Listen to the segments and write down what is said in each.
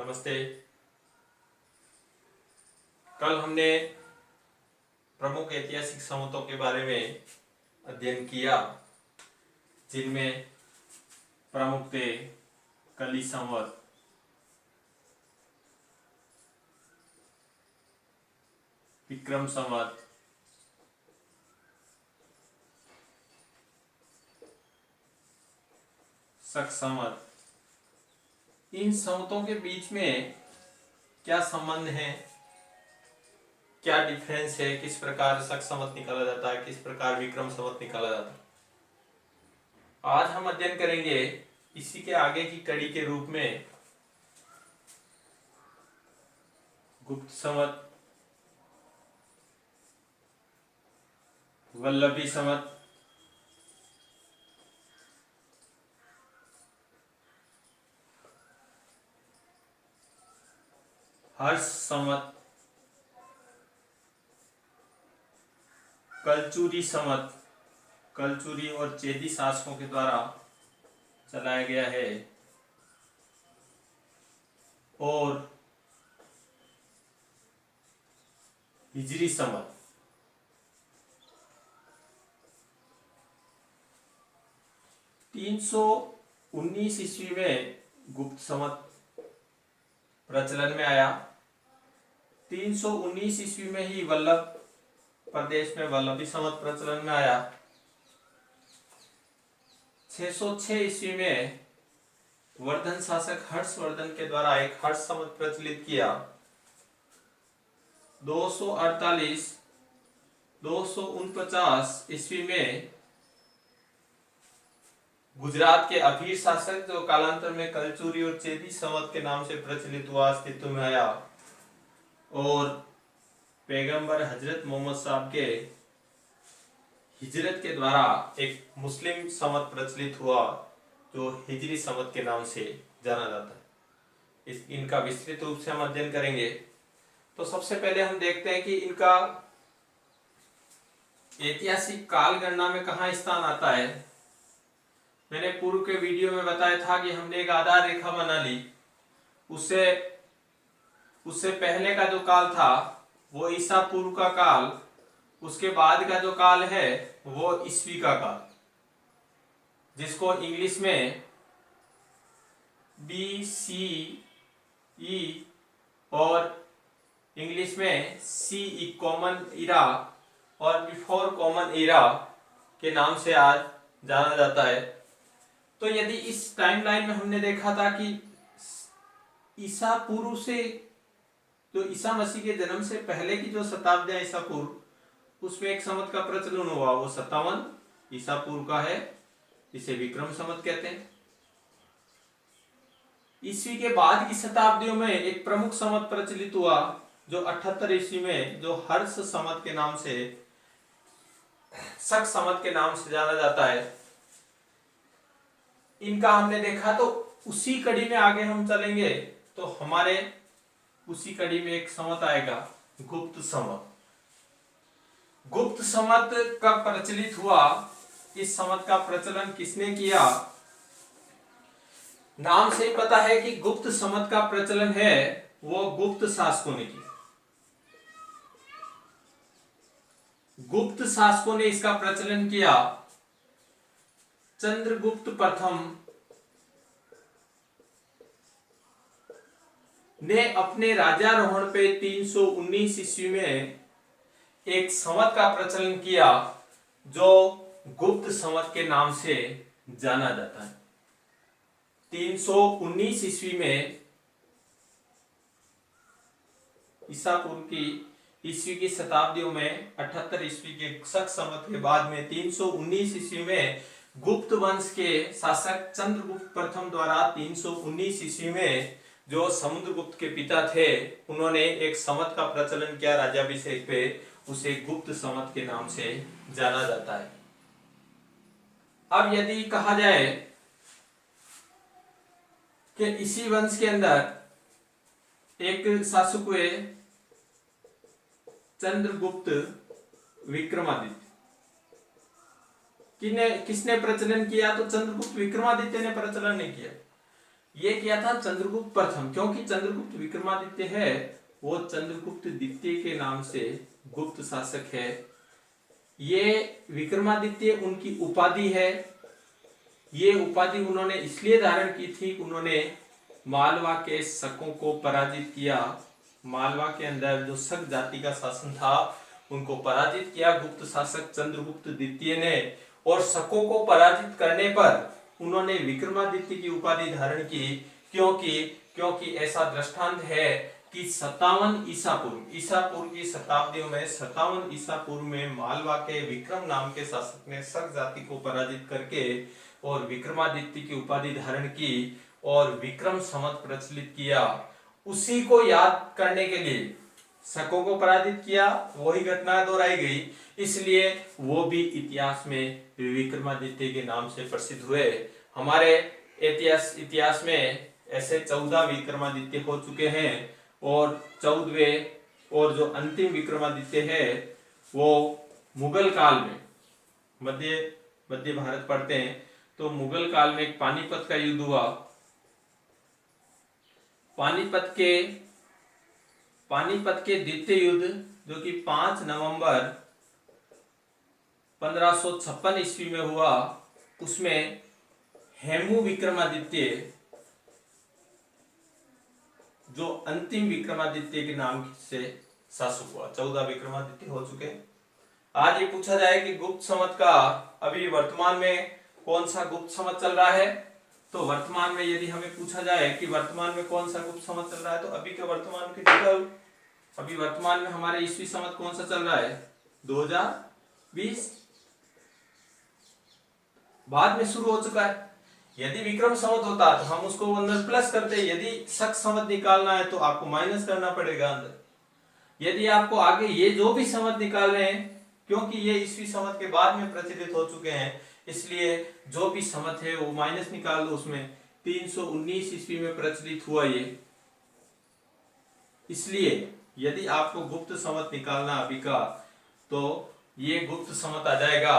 नमस्ते। कल हमने प्रमुख ऐतिहासिक संवतों के बारे में अध्ययन किया, जिनमें प्रमुख थे कली संवत, विक्रम संवत, शक संवत। इन संवतों के बीच में क्या संबंध है, क्या डिफरेंस है, किस प्रकार शक संवत निकाला जाता है, किस प्रकार विक्रम संवत निकाला जाता है, आज हम अध्ययन करेंगे। इसी के आगे की कड़ी के रूप में गुप्त संवत, वल्लभी संवत, हर्ष संवत, कलचुरी संवत, कलचुरी और चेदी शासकों के द्वारा चलाया गया है, और हिजरी संवत। तीन सौ 19 ईस्वी में गुप्त संवत प्रचलन में आया। 319 ईस्वी में ही वल्लभ प्रदेश में वल्लभी संवत प्रचलन में आया। 606 ईस्वी में वर्धन शासक हर्षवर्धन के द्वारा एक हर्ष संवत प्रचलित किया। 248-249 ईस्वी में गुजरात के अभीर शासक, जो कालांतर में कलचुरी और चेदी संवत के नाम से प्रचलित हुआ, अस्तित्व में आया, और पैगंबर हजरत मोहम्मद साहब के हिजरत के द्वारा एक मुस्लिम संवत प्रचलित हुआ, जो हिजरी संवत के नाम से जाना जाता है। इनका विस्तृत रूप से हम अध्ययन करेंगे। तो सबसे पहले हम देखते हैं कि इनका ऐतिहासिक काल गणना में कहाँ स्थान आता है। मैंने पूर्व के वीडियो में बताया था कि हमने एक आधार रेखा बना ली। उससे पहले का जो काल था वो ईसा पूर्व का काल, उसके बाद का जो काल है वो ईस्वी का काल, जिसको इंग्लिश में BCE और इंग्लिश में CE कॉमन इरा और बिफोर कॉमन इरा के नाम से आज जाना जाता है। तो यदि इस टाइमलाइन में हमने देखा था कि ईसा पूर्व से, जो ईसा मसीह के जन्म से पहले की जो शताब्दियां ईसा पूर्व, उसमें एक संवत का प्रचलन हुआ, वो 57 ईसा पूर्व का है, इसे विक्रम संवत कहते हैं। ईस्वी के बाद की शताब्दियों में एक प्रमुख संवत प्रचलित हुआ, जो 78 ईस्वी में, जो हर्ष संवत के नाम से, शक संवत के नाम से जाना जाता है। इनका हमने देखा, तो उसी कड़ी में आगे हम चलेंगे तो हमारे उसी कड़ी में एक संवत आएगा, गुप्त संवत। गुप्त संवत कब प्रचलित हुआ, इस संवत का प्रचलन किसने किया? नाम से ही पता है कि गुप्त संवत का प्रचलन है वो गुप्त शासकों ने किया। गुप्त शासकों ने इसका प्रचलन किया। चंद्रगुप्त प्रथम ने अपने राज्यारोहण पे 319 ईस्वी में एक संवत का प्रचलन किया, जो गुप्त संवत के नाम से जाना जाता है। 319 ईस्वी में ईसा पूर्व की ईस्वी की शताब्दियों में 78 ईस्वी के शक संवत के बाद में 319 ईस्वी में गुप्त वंश के शासक चंद्रगुप्त प्रथम द्वारा 319 ईस्वी में, जो समुद्रगुप्त के पिता थे, उन्होंने एक संवत का प्रचलन किया राज्याभिषेक पे, उसे गुप्त संवत के नाम से जाना जाता है। अब यदि कहा जाए कि इसी वंश के अंदर एक शासक हुए चंद्रगुप्त विक्रमादित्य, किसने प्रचलन किया? तो चंद्रगुप्त विक्रमादित्य ने प्रचलन नहीं किया। ये किया था चंद्रगुप्त प्रथम, क्योंकि चंद्रगुप्त विक्रमादित्य है वो चंद्रगुप्त द्वितीय के नाम से गुप्त शासक है। ये विक्रमादित्य उनकी उपाधि है। ये उपाधि उन्होंने इसलिए धारण की थी कि उन्होंने मालवा के शकों को पराजित किया। मालवा के अंदर जो शक जाति का शासन था उनको पराजित किया गुप्त शासक चंद्रगुप्त द्वितीय ने, और शकों को पराजित करने पर उन्होंने विक्रमादित्य की उपाधि धारण की। क्योंकि ऐसा दृष्टांत है कि 57 ईसा पूर्व की शताब्दियों में 57 ईसा पूर्व में मालवा के विक्रम नाम के शासक ने शक जाति को पराजित करके और विक्रमादित्य की उपाधि धारण की और विक्रम संवत प्रचलित किया। उसी को याद करने के लिए शकों को पराजित किया, वही घटना दोहराई गई, इसलिए वो भी इतिहास में विक्रमादित्य के नाम से प्रसिद्ध हुए। हमारे इतिहास में ऐसे 14 विक्रमादित्य हो चुके हैं और 14वें और जो अंतिम विक्रमादित्य है वो मुगल काल में, मध्य भारत पढ़ते हैं तो मुगल काल में एक पानीपत का युद्ध हुआ। पानीपत के द्वितीय युद्ध जो कि 5 नवंबर 1556 ईस्वी में हुआ, उसमें हेमू विक्रमादित्य जो अंतिम विक्रमादित्य के नाम से शासक हुआ। 14 विक्रमादित्य हो चुके। आज ये पूछा जाए कि गुप्त संवत का अभी वर्तमान में कौन सा गुप्त संवत चल रहा है, तो वर्तमान में यदि हमें पूछा जाए कि वर्तमान में कौन सा गुप्त संवत चल रहा है, तो अभी के वर्तमान के अभी वर्तमान में हमारे ईस्वी संवत कौन सा चल रहा है, 2020। बाद में शुरू हो चुका है। यदि विक्रम संवत होता तो हम उसको अंदर प्लस करते, यदि शक संवत निकालना है तो आपको माइनस करना पड़ेगा अंदर। यदि आपको आगे ये जो भी संवत निकाल रहे हैं, क्योंकि ये ईस्वी संवत के बाद में प्रचलित हो चुके हैं, इसलिए जो भी संवत है वो माइनस निकाल दो उसमें। 319 ईस्वी में प्रचलित हुआ ये, इसलिए यदि आपको गुप्त संवत निकालना अभी का, तो ये गुप्त संवत आ जाएगा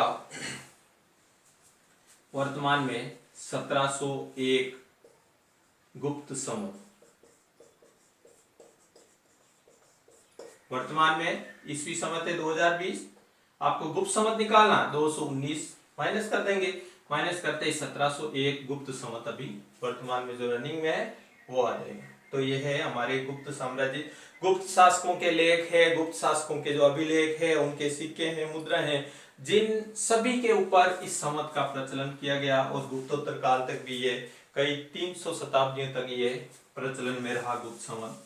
वर्तमान में 1701 गुप्त संवत। वर्तमान में ईस्वी संवत है 2020, आपको गुप्त संवत निकालना 219 माइनस कर देंगे, माइनस करते ही 1701 गुप्त संवत अभी वर्तमान में जो रनिंग में है वो आ जाएगा। तो ये है हमारे गुप्त साम्राज्य, गुप्त शासकों के लेख है, गुप्त शासकों के जो अभिलेख है, उनके सिक्के हैं, मुद्रा हैं, जिन सभी के ऊपर इस संवत का प्रचलन किया गया और गुप्तोत्तर काल तक भी ये कई 300 शताब्दियों तक ये प्रचलन में रहा गुप्त संवत।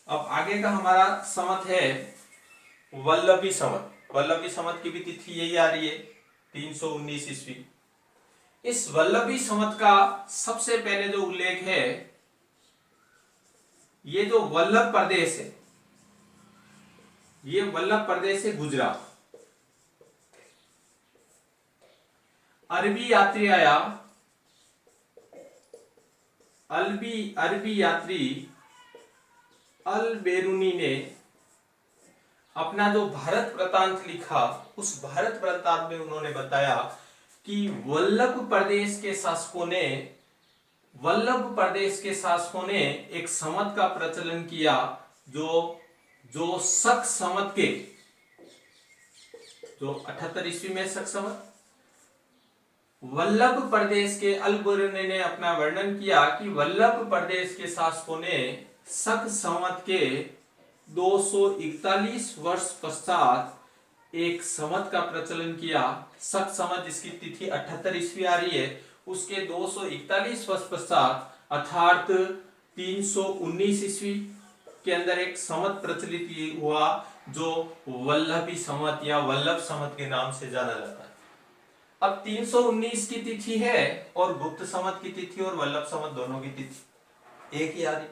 अब आगे का हमारा संवत है वल्लभी संवत। वल्लभी संवत की भी तिथि यही आ रही है 319 ईस्वी। इस वल्लभी संवत का सबसे पहले जो उल्लेख है, ये जो वल्लभ प्रदेश है, ये वल्लभ प्रदेश से गुजरा। अरबी यात्री आया, अरबी यात्री अल बेरूनी ने अपना जो भारत वृत्तांत लिखा, उस भारत वृत्तांत में उन्होंने बताया कि वल्लभ प्रदेश के शासकों ने एक संवत का प्रचलन किया जो शक संवत के, जो 78 ईस्वी में शक संवत, वल्लभ प्रदेश के अल बेरूनी ने अपना वर्णन किया कि वल्लभ प्रदेश के शासकों ने शक संवत के 241 वर्ष पश्चात एक संवत का प्रचलन किया। शक संवत जिसकी तिथि 78 ईस्वी आ रही है, उसके 241 वर्ष पश्चात अर्थात 319 ईस्वी के अंदर एक संवत प्रचलित हुआ जो वल्लभी संवत या वल्लभ संवत के नाम से जाना जाता है। अब 319 की तिथि है और गुप्त संवत की तिथि और वल्लभ संवत दोनों की तिथि एक ही आ रही।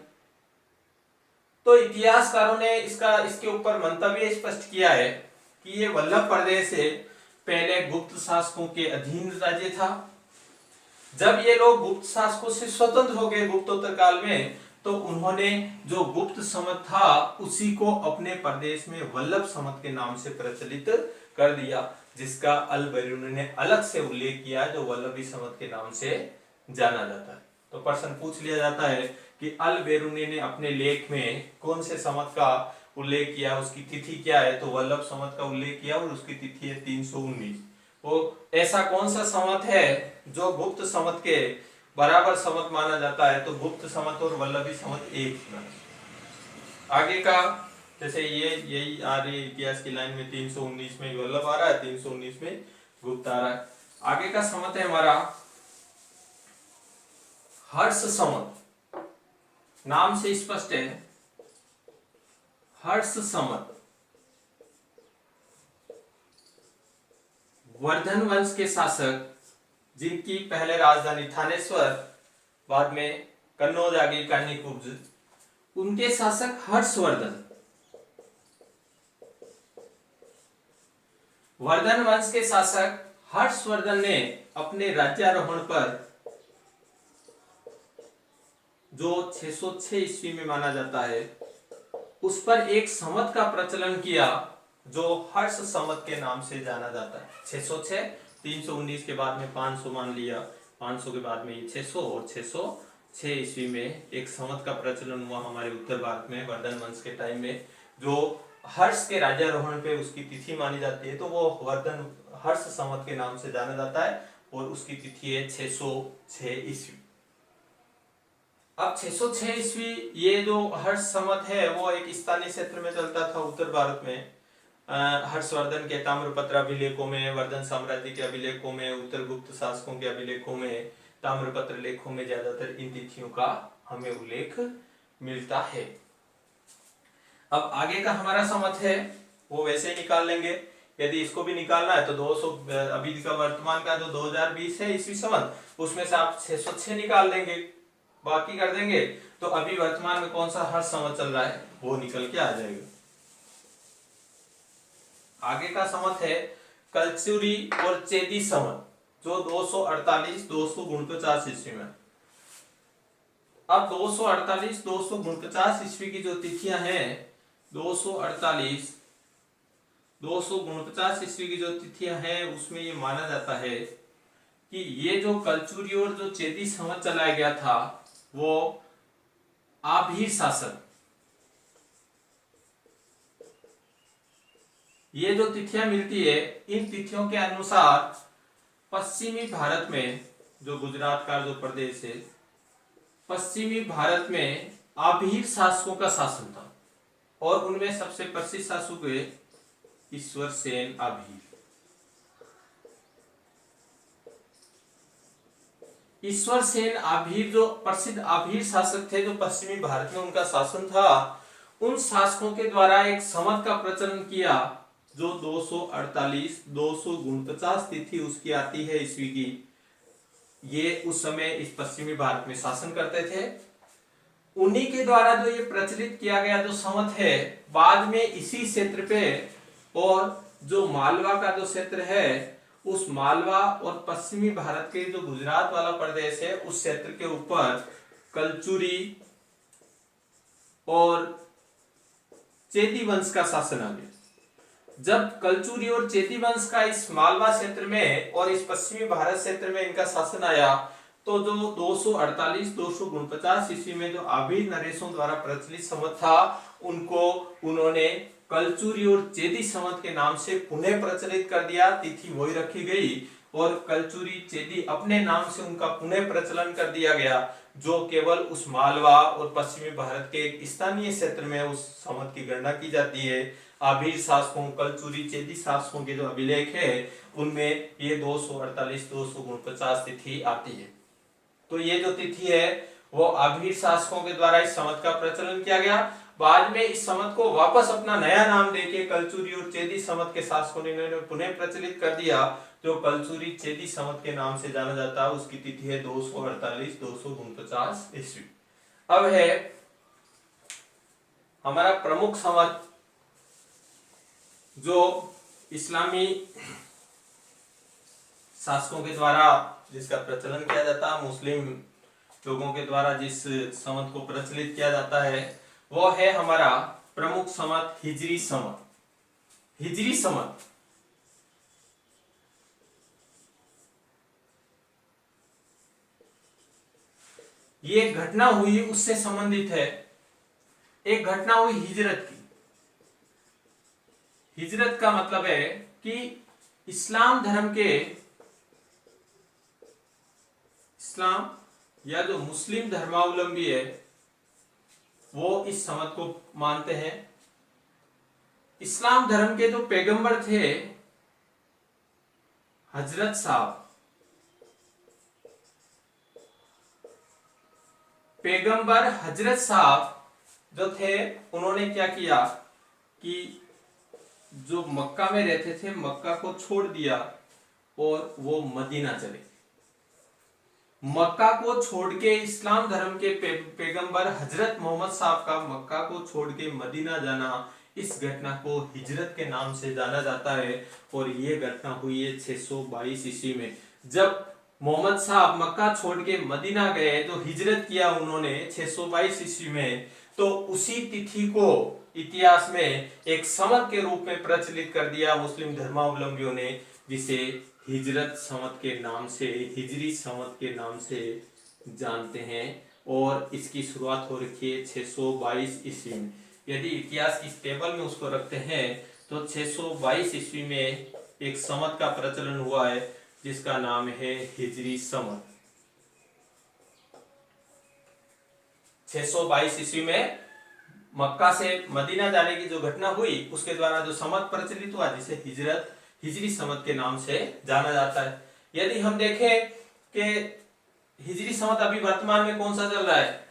तो इतिहासकारों ने इसके ऊपर मंतव्य स्पष्ट किया है कि ये वल्लभ प्रदेश से पहले गुप्त शासकों के अधीन राज्य था। जब ये लोग गुप्त शासकों से स्वतंत्र हो गए गुप्तोत्तर काल में, तो उन्होंने जो गुप्त संवत था उसी को अपने प्रदेश में वल्लभ संवत के नाम से प्रचलित कर दिया, जिसका अल बेरूनी ने अलग से उल्लेख किया जो वल्लभी संवत के नाम से जाना जाता है। तो प्रश्न पूछ लिया जाता है कि अल बेरूनी ने अपने लेख में कौन से संवत का उल्लेख किया, उसकी तिथि क्या है, तो वल्लभ संवत का उल्लेख किया और उसकी तिथि है 319। वो ऐसा कौन सा संवत है जो गुप्त संवत के बराबर संवत माना जाता है, तो गुप्त संवत और वल्लभी संवत एक ही माना। आगे का जैसे ये यही आ रही इतिहास की लाइन में 319 में वल्लभ आ रहा है, 319 में गुप्त आ रहा है। आगे का संवत है हमारा हर्ष संवत, नाम से स्पष्ट है हर्ष संवत। वर्धन वंश के शासक जिनकी पहले राजधानी थानेश्वर बाद में कन्नौज आगे कान्यकुब्ज, उनके शासक हर्षवर्धन। वर्धन वंश के शासक हर्षवर्धन ने अपने राज्यारोहण पर जो 606 ईस्वी में माना जाता है उस पर एक संवत का प्रचलन किया जो हर्ष संवत के नाम से जाना जाता है। 606, 319 के बाद में 500 मान लिया, 500 के बाद में 600 और 606 ईस्वी में एक संवत का प्रचलन हुआ हमारे उत्तर भारत में वर्धन वंश के टाइम में, जो हर्ष के राज्यारोहण पे उसकी तिथि मानी जाती है, तो वो वर्धन हर्ष संवत के नाम से जाना जाता है और उसकी तिथि है 606 ईस्वी। अब 606 ईस्वी ये जो हर्ष संवत है वो एक स्थानीय क्षेत्र में चलता था उत्तर भारत में। हर्षवर्धन के ताम्रपत्र अभिलेखों में, वर्धन साम्राज्य के अभिलेखों में, उत्तर गुप्त शासकों के अभिलेखों में, ताम्रपत्र लेखों में ज्यादातर इन तिथियों का हमें उल्लेख मिलता है। अब आगे का हमारा संवत है वो वैसे ही निकाल लेंगे। यदि इसको भी निकालना है तो 200 अभी का वर्तमान का जो 2020 है ईस्वी संवत, उसमें से आप 606 निकाल देंगे, बाकी कर देंगे, तो अभी वर्तमान में कौन सा हर्ष संवत चल रहा है वो निकल के आ जाएगा। आगे का संवत है कलचुरी और चेदी संवत, जो 248-249 ईस्वी में। अब 248-249 ईस्वी की जो तिथियां हैं, 248-249 ईस्वी की जो तिथियां हैं उसमें ये माना जाता है कि ये जो कलचुरी और जो चेदी संवत चलाया गया था वो आभीर शासक, ये जो तिथियां मिलती है इन तिथियों के अनुसार पश्चिमी भारत में, जो गुजरात का जो प्रदेश है, पश्चिमी भारत में आभीर शासकों का शासन था और उनमें सबसे प्रसिद्ध शासक हुए ईश्वर सेन आभीर। ईश्वर सेन आभीर जो प्रसिद्ध आभीर शासक थे जो पश्चिमी भारत में उनका शासन था, उन शासकों के द्वारा एक संवत का प्रचलन किया जो 248-249 तिथि उसकी आती है ईस्वी की। ये उस समय इस पश्चिमी भारत में शासन करते थे, उन्हीं के द्वारा जो ये प्रचलित किया गया जो संवत है, बाद में इसी क्षेत्र पे और जो मालवा का जो क्षेत्र है, उस मालवा और पश्चिमी भारत के जो गुजरात वाला प्रदेश है उस क्षेत्र के ऊपर कलचुरी और चेदी वंश का शासन आ गया। जब कलचुरी और चेदी वंश का इस मालवा क्षेत्र में और इस पश्चिमी भारत क्षेत्र में इनका शासन आया, तो जो 248-249 ईस्वी में जो आभीर नरेशों द्वारा प्रचलित संवत था उनको उन्होंने कलचुरी और चेदी संवत के नाम से पुनः प्रचलित कर दिया, तिथि वही रखी गई और कलचुरी चेदी अपने नाम से उनका पुनः प्रचलन कर दिया गया, जो केवल उस मालवा और पश्चिमी भारत के एक स्थानीय क्षेत्र में उस संवत की गणना की जाती है। आभीर शासकों, कलचुरी चेदी शासकों के जो अभिलेख है उनमें ये 248-249 तिथि आती है। तो ये जो तिथि है वो आभीर शासकों के द्वारा इस संवत का प्रचलन किया गया। बाद में इस संवत को वापस अपना नया नाम देके कलचुरी और चेदी संवत के शासकों ने पुनः प्रचलित कर दिया, जो कलचुरी चेदी संवत के नाम से जाना जाता है। उसकी तिथि है 248-249 ईस्वी। अब है हमारा प्रमुख संवत जो इस्लामी शासकों के द्वारा जिसका प्रचलन किया जाता है, मुस्लिम लोगों के द्वारा जिस संवत को प्रचलित किया जाता है वो है हमारा प्रमुख संवत हिजरी संवत। हिजरी संवत ये एक घटना हुई उससे संबंधित है। एक घटना हुई हिजरत की। हिजरत का मतलब है कि इस्लाम धर्म के, इस्लाम या जो मुस्लिम धर्मावलंबी है वो इस समझ को मानते हैं। इस्लाम धर्म के जो पैगंबर थे हजरत साहब, पैगंबर हजरत साहब जो थे उन्होंने क्या किया कि जो मक्का में रहते थे मक्का को छोड़ दिया और वो मदीना चले। मक्का को छोड़ के इस्लाम धर्म के पैगंबर हजरत मोहम्मद साहब का मक्का को छोड़ के मदीना जाना, इस घटना को हिजरत के नाम से जाना जाता है। और ये घटना हुई है 622 ईस्वी में। जब मोहम्मद साहब मक्का छोड़ के मदीना गए तो हिजरत किया उन्होंने 622 ईस्वी में, तो उसी तिथि को इतिहास में एक संवत के रूप में प्रचलित कर दिया मुस्लिम धर्मावलंबियों ने, जिसे हिजरत संवत के नाम से, हिजरी संवत के नाम से जानते हैं। और इसकी शुरुआत हो रखी है 622 ईस्वी में। यदि इतिहास की टेबल में उसको रखते हैं तो 622 ईस्वी में एक संवत का प्रचलन हुआ है जिसका नाम है हिजरी संवत। 622 ईस्वी में मक्का से मदीना जाने की जो घटना हुई उसके द्वारा जो संवत प्रचलित हुआ जिसे हिजरत, हिजरी संवत के नाम से जाना जाता है। यदि हम देखें कि हिजरी संवत अभी वर्तमान में कौन सा चल रहा है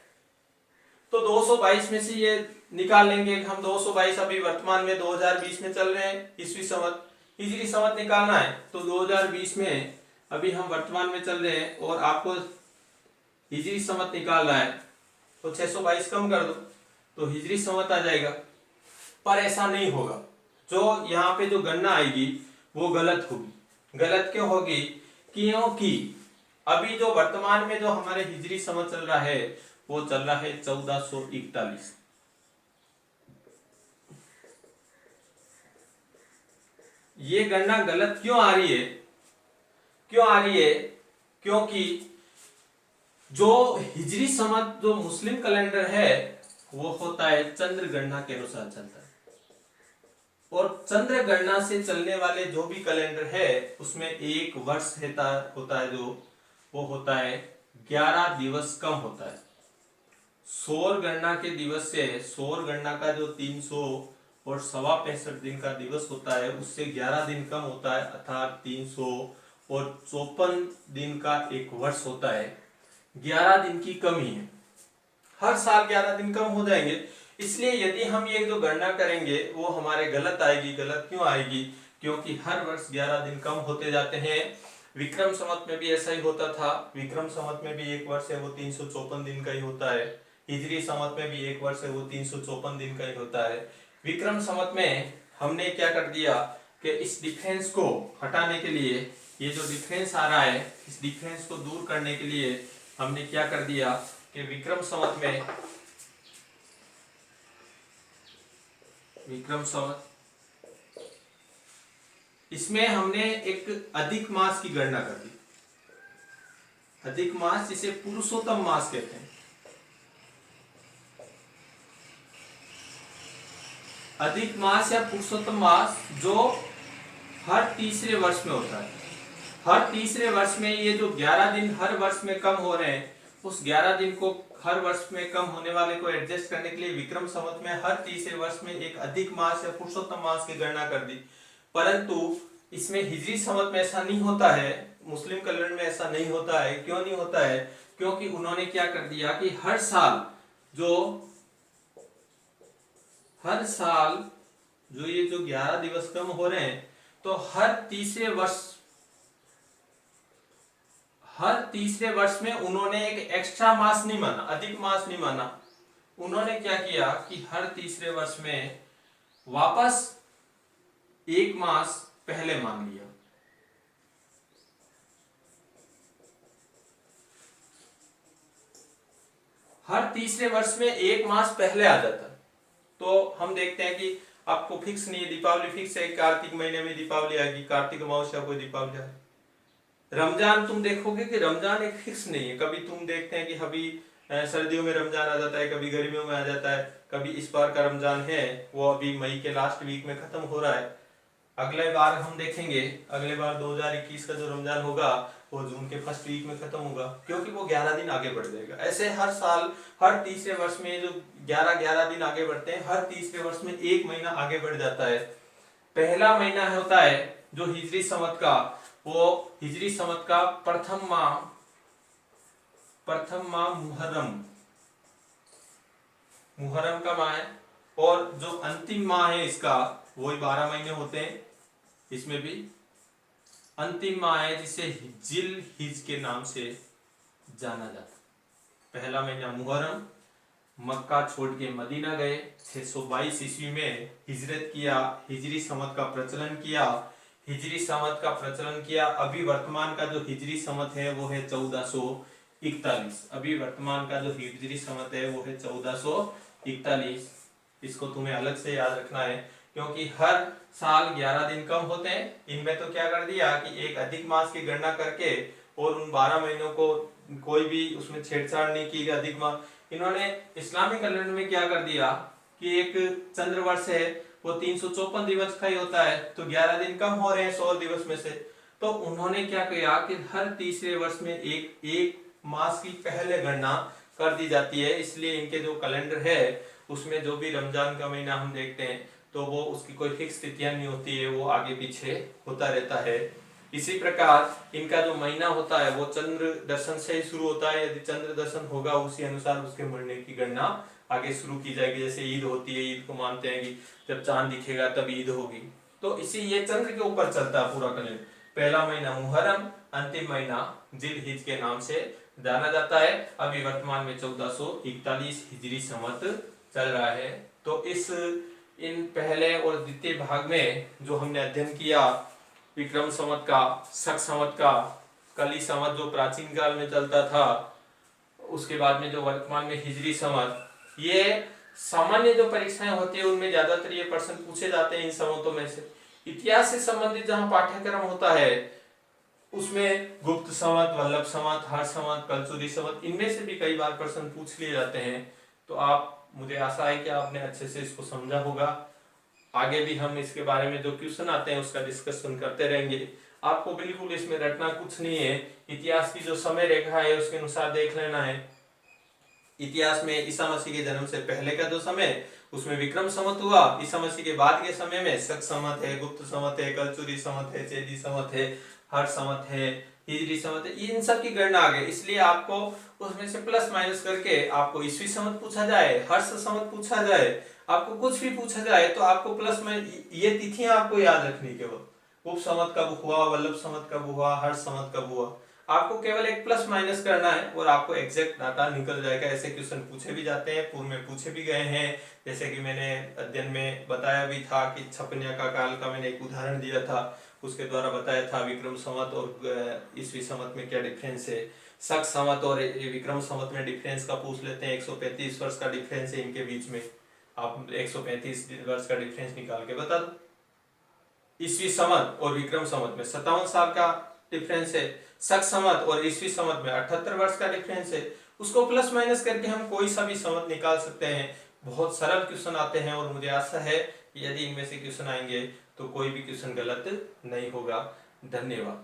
तो 222 में से ये निकाल लेंगे कि हम 222 अभी वर्तमान में 2020 में चल रहे हैं ईस्वी संवत। हिजरी संवत निकालना है तो 2020 में अभी हम वर्तमान में चल रहे हैं और आपको हिजरी संवत निकालना है तो 622 कम कर दो तो हिजरी संवत आ जाएगा। पर ऐसा नहीं होगा, जो यहाँ पे जो गणना आएगी वो गलत होगी। गलत क्यों होगी? क्योंकि अभी जो वर्तमान में जो हमारे हिजरी संवत चल रहा है वो चल रहा है 1441। ये गणना गलत क्यों आ रही है? क्यों आ रही है? क्योंकि जो हिजरी संवत जो मुस्लिम कैलेंडर है वो होता है चंद्र गणना के अनुसार चलता है। और चंद्र गणना से चलने वाले जो भी कैलेंडर है उसमें एक वर्ष होता है जो वो होता है 11 दिवस कम होता है। सौर गणना के दिवस से, सौर गणना का जो 300 और 65 दिन का दिवस होता है उससे 11 दिन कम होता है, अर्थात 354 दिन का एक वर्ष होता है। 11 दिन की कमी है, हर साल 11 दिन कम हो जाएंगे। इसलिए यदि हम ये जो गणना करेंगे वो हमारे गलत आएगी। गलत क्यों आएगी? क्योंकि हर वर्ष 11 दिन कम होते जाते हैं। विक्रम संवत में भी ऐसा ही होता था। विक्रम संवत में भी एक वर्ष है वो 354 दिन का ही होता है। हिजरी संवत में भी एक वर्ष है वो 354 दिन का ही होता है। विक्रम संवत में हमने क्या कर दिया कि इस डिफरेंस को हटाने के लिए, ये जो डिफरेंस आ रहा है इस डिफरेंस को दूर करने के लिए हमने क्या कर दिया कि विक्रम संवत में, विक्रम संवत इसमें हमने एक अधिक मास की गणना कर दी। अधिक मास जिसे पुरुषोत्तम मास कहते हैं। अधिक मास या पुरुषोत्तम मास जो हर तीसरे वर्ष में होता है। हर तीसरे वर्ष में ये जो 11 दिन हर वर्ष में कम हो रहे हैं उस 11 दिन को हर वर्ष में कम होने वाले को एडजस्ट करने के लिए विक्रम संवत में हर तीसरे वर्ष में एक अधिक मास या पुरुषोत्तम मास की गणना कर दी। परंतु इसमें हिजरी संवत में ऐसा नहीं होता है, मुस्लिम कैलेंडर में ऐसा नहीं होता है। क्यों नहीं होता है? क्योंकि उन्होंने क्या कर दिया कि हर साल जो ये जो 11 दिवस कम हो रहे हैं तो हर तीसरे वर्ष में उन्होंने एक एक्स्ट्रा मास नहीं माना, अधिक मास नहीं माना। उन्होंने क्या किया कि हर तीसरे वर्ष में वापस एक मास पहले मान लिया। हर तीसरे वर्ष में एक मास पहले आ जाता है। तो हम देखते हैं कि आपको फिक्स नहीं है, दीपावली फिक्स है, कार्तिक महीने में दीपावली आएगी, कार्तिक अमावस्या को दीपावली आएगी। रमजान तुम देखोगे कि रमजान एक फिक्स नहीं है। कभी तुम देखते हैं कि अभी सर्दियों में रमजान आ जाता है, कभी गर्मियों में आ जाता है, कभी इस बार का रमजान है वो अभी मई के लास्ट वीक में खत्म हो रहा है। अगले बार हम देखेंगे, अगले बार 2021 का जो रमजान होगा वो जून के फर्स्ट वीक में खत्म होगा, क्योंकि वो 11 दिन आगे बढ़ जाएगा। ऐसे हर साल हर तीसरे वर्ष में जो 11-11 दिन आगे बढ़ते हैं, हर तीसरे वर्ष में एक महीना आगे बढ़ जाता है। पहला महीना होता है जो हिजरी संवत का, वो हिजरी संवत का प्रथम माह मुहर्रम का माह है। और जो अंतिम माह है इसका, वही 12 महीने होते हैं, इसमें भी अंतिम माह है जिसे जिल हिज के नाम से जाना जाता है। पहला महीना मुहर्रम, मक्का छोड़ के मदीना गए, 622 ईस्वी में हिजरत किया, हिजरी संवत का प्रचलन किया। अभी वर्तमान का जो हिजरी संवत है वो है 1441। अभी वर्तमान का जो हिजरी संवत है वो है 1441। इसको तुम्हें अलग से याद रखना है, क्योंकि हर साल 11 दिन कम होते हैं। इनमें तो क्या कर दिया कि एक अधिक मास की गणना करके और उन 12 महीनों को कोई भी उसमें छेड़छाड़ नहीं की, अधिक मास। इन्होंने इस्लामिक कैलेंडर में क्या कर दिया कि एक चंद्र वर्ष है वो 354 दिवस का ही होता है, तो 11 दिन कम हो रहे हैं 100 दिवस में से। तो उन्होंने क्या किया कि हर तीसरे वर्ष में एक मास की पहले गणना कर दी जाती है। इसलिए इनके जो कैलेंडर है उसमें जो भी रमजान का महीना हम देखते हैं तो वो उसकी कोई फिक्स तिथियां नहीं होती है, वो आगे पीछे होता रहता है। इसी प्रकार इनका जो महीना होता है वो चंद्र दर्शन से ही शुरू होता है। यदि चंद्र दर्शन होगा उसी अनुसार उसके महीने की गणना आगे शुरू की जाएगी। जैसे ईद होती है, ईद को मानते हैं कि जब चांद दिखेगा तब ईद होगी, तो इसी ये चंद्र के ऊपर चलता है पूरा कैलेंडर। पहला महीना मुहर्रम, अंतिम महीना जिल हिज के नाम से जाना जाता है। अभी वर्तमान में 1441 हिजरी संवत चल रहा है। तो इन पहले और द्वितीय भाग में जो हमने अध्ययन किया विक्रम संवत का, शक संवत का, कली संवत जो प्राचीन काल में चलता था, उसके बाद में जो वर्तमान में हिजरी संवत, ये सामान्य जो परीक्षाएं होती है उनमें ज्यादातर ये प्रश्न पूछे जाते हैं इन संवतों में से। इतिहास से संबंधित जहां पाठ्यक्रम होता है उसमें गुप्त संवत, वल्लभ संवत, हर्ष संवत, कलचुरी संवत, इनमें से भी कई बार प्रश्न पूछ लिए जाते हैं। तो आप, मुझे आशा है कि आपने अच्छे से इसको समझा होगा। आगे भी हम इसके बारे में जो क्वेश्चन आते हैं उसका डिस्कशन करते रहेंगे। आपको बिल्कुल इसमें रटना कुछ नहीं है, इतिहास की जो समय रेखा है उसके अनुसार देख लेना है। इतिहास में ईसा मसीह के जन्म से पहले का जो समय, उसमें विक्रम संवत हुआ। ईसा मसीह के बाद के समय में शक संवत है, गुप्त संवत है, कलचुरी संवत है, चेदी संवत है, हर्ष संवत है, हिजरी संवत है, इन सब की गणना आ गई। इसलिए आपको उसमें से प्लस माइनस करके आपको ईस्वी संवत पूछा जाए, हर्ष संवत पूछा जाए, आपको कुछ भी पूछा जाए तो आपको प्लस में ये तिथियां आपको याद रखनी। केवल उप संवत कब हुआ, वल्लभ संवत कब हुआ, हर्ष संवत कब हुआ, आपको केवल एक प्लस माइनस करना है और आपको एग्जैक्ट डाटा निकल जाएगा। ऐसे क्वेश्चन पूछे भी जाते हैं, पूर्व में पूछे भी गए हैं। जैसे कि मैंने अध्ययन में बताया भी था कि छपनिया का काल का मैंने एक उदाहरण दिया था, उसके द्वारा बताया था विक्रम संवत और ईस्वी संवत में क्या डिफरेंस है। शक संवत और विक्रम संवत में डिफरेंस का पूछ लेते हैं, 135 वर्ष का डिफरेंस है इनके बीच में, आप 135 वर्ष का डिफरेंस निकाल के बता दो। ईस्वी संवत और विक्रम संवत में 57 साल का डिफरेंस है, शक संवत और ईस्वी संवत में 78 वर्ष का डिफरेंस है। उसको प्लस माइनस करके हम कोई सा भी संवत निकाल सकते हैं। बहुत सरल क्वेश्चन आते हैं और मुझे आशा है कि यदि इनमें से क्वेश्चन आएंगे तो कोई भी क्वेश्चन गलत नहीं होगा। धन्यवाद।